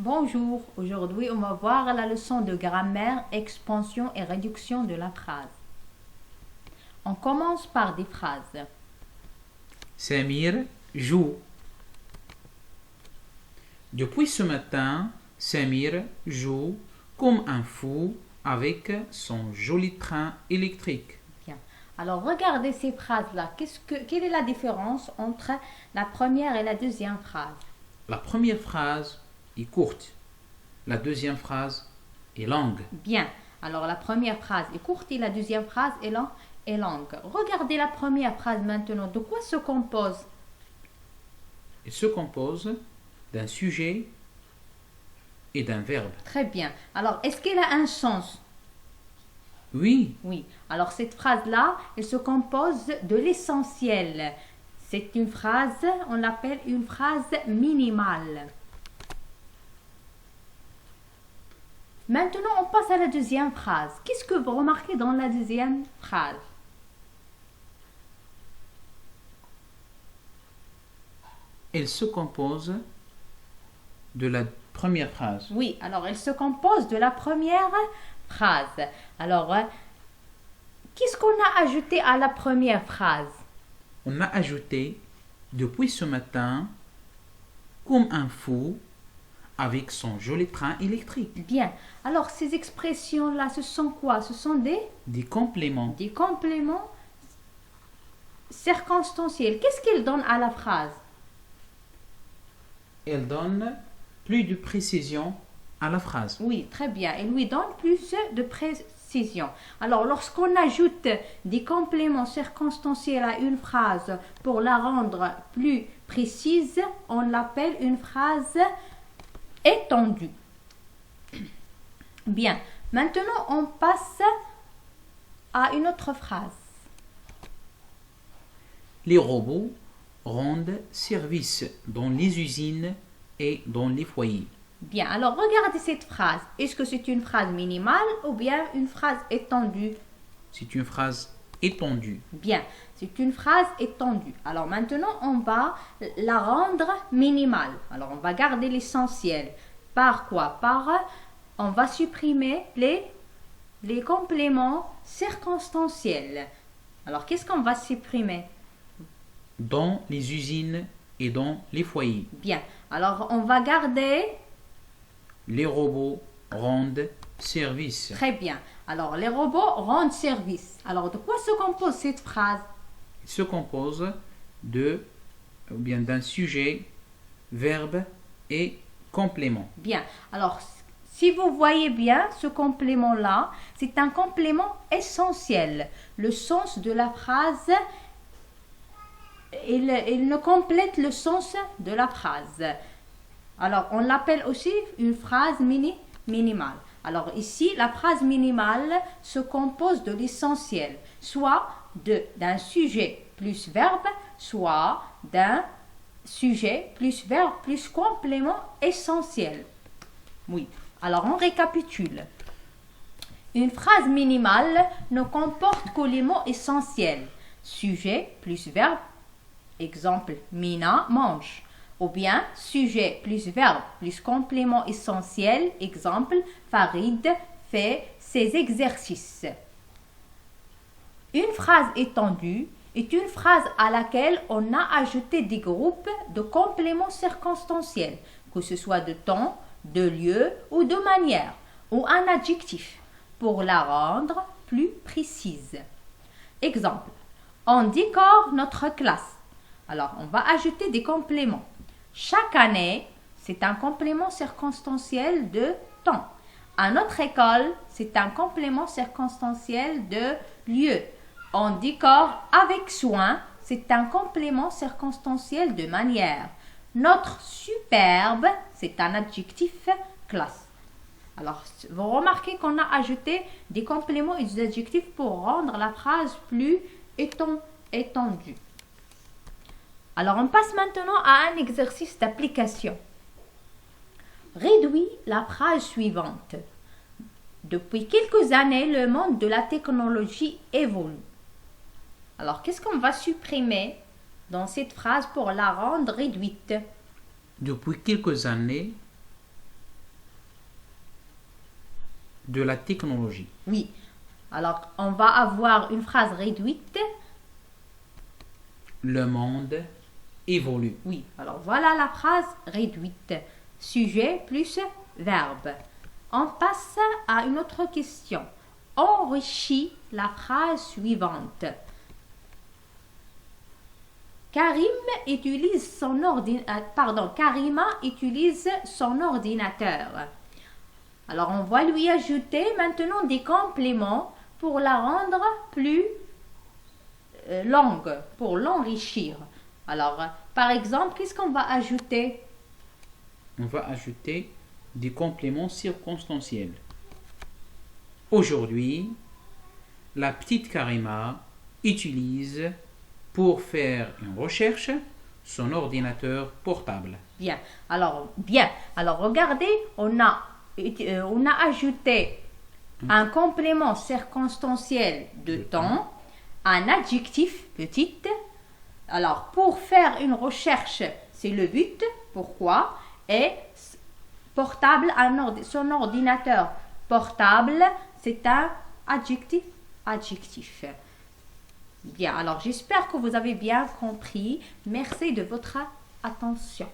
Bonjour, aujourd'hui on va voir la leçon de grammaire, expansion et réduction de la phrase. On commence par des phrases. Samir joue. Depuis ce matin, Samir joue comme un fou avec son joli train électrique. Bien. Alors regardez ces phrases-là. Quelle est la différence entre la première et la deuxième phrase? La première phrase est courte. La deuxième phrase est longue. Bien. Alors la première phrase est courte et la deuxième phrase est longue. Regardez la première phrase maintenant. De quoi se compose? Elle se compose d'un sujet et d'un verbe. Très bien. Alors est-ce qu'elle a un sens? Oui, Oui, alors cette phrase-là, elle se compose de l'essentiel. C'est une phrase, on l'appelle une phrase minimale. Maintenant, on passe à la deuxième phrase. Qu'est-ce que vous remarquez dans la deuxième phrase? elle se compose de la première phrase. Oui, alors elle se compose de la première phrase. Alors, qu'est-ce qu'on a ajouté à la première phrase? On a ajouté depuis ce matin comme un fou avec son joli train électrique. Bien, alors ces expressions-là, ce sont quoi? Ce sont Des compléments. des compléments circonstanciels. Qu'est-ce qu'ils donnent à la phrase? Elle donne plus de précision à la phrase. Oui, très bien. Elle lui donne plus de précision. Alors, lorsqu'on ajoute des compléments circonstanciels à une phrase pour la rendre plus précise, on l'appelle une phrase étendue. Bien. Maintenant, on passe à une autre phrase. Les robots rendent service dans les usines et dans les foyers. Bien, alors regardez cette phrase. Est-ce que c'est une phrase minimale ou bien une phrase étendue? C'est une phrase étendue. Bien, c'est une phrase étendue. Alors maintenant, on va la rendre minimale. Alors on va garder l'essentiel. Par quoi? On va supprimer les compléments circonstanciels. Alors qu'est-ce qu'on va supprimer? Dans les usines et dans les foyers. Bien, alors on va garder. Les robots rendent service. Très bien. Alors les robots rendent service. Alors de quoi se compose cette phrase? Il se compose d'un sujet, verbe et complément. Bien. Alors si vous voyez bien ce complément-là, c'est un complément essentiel. Le sens de la phrase, il ne complète le sens de la phrase. Alors, on l'appelle aussi une phrase minimale. Alors ici, la phrase minimale se compose de l'essentiel, soit d'un sujet plus verbe, soit d'un sujet plus verbe plus complément essentiel. Oui. Alors, on récapitule. Une phrase minimale ne comporte que les mots essentiels. Sujet plus verbe, exemple, Mina mange. Ou bien, sujet plus verbe plus complément essentiel, exemple, Farid fait ses exercices. Une phrase étendue est une phrase à laquelle on a ajouté des groupes de compléments circonstanciels, que ce soit de temps, de lieu ou de manière, ou un adjectif, pour la rendre plus précise. Exemple, on décore notre classe. Alors, on va ajouter des compléments. Chaque année, c'est un complément circonstanciel de temps. À notre école, c'est un complément circonstanciel de lieu. On décore avec soin, c'est un complément circonstanciel de manière. Notre superbe, c'est un adjectif classe. Alors, vous remarquez qu'on a ajouté des compléments et des adjectifs pour rendre la phrase plus étendue. Alors, on passe maintenant à un exercice d'application. Réduis la phrase suivante. Depuis quelques années, le monde de la technologie évolue. Alors, qu'est-ce qu'on va supprimer dans cette phrase pour la rendre réduite? Depuis quelques années, de la technologie. Oui. Alors, on va avoir une phrase réduite. Le monde évolue. Oui. Alors, voilà la phrase réduite. Sujet plus verbe. On passe à une autre question. Enrichis la phrase suivante. Karima utilise son ordinateur. Alors, on va lui ajouter maintenant des compléments pour la rendre plus longue, pour l'enrichir. Alors, par exemple, qu'est-ce qu'on va ajouter? On va ajouter des compléments circonstanciels. Aujourd'hui, la petite Karima utilise pour faire une recherche son ordinateur portable. Bien. Alors, regardez, on a ajouté un complément circonstanciel de temps, un adjectif petite. Alors, pour faire une recherche, c'est le but. Pourquoi? Et portable, son ordinateur portable, c'est un adjectif. Bien, alors j'espère que vous avez bien compris. Merci de votre attention.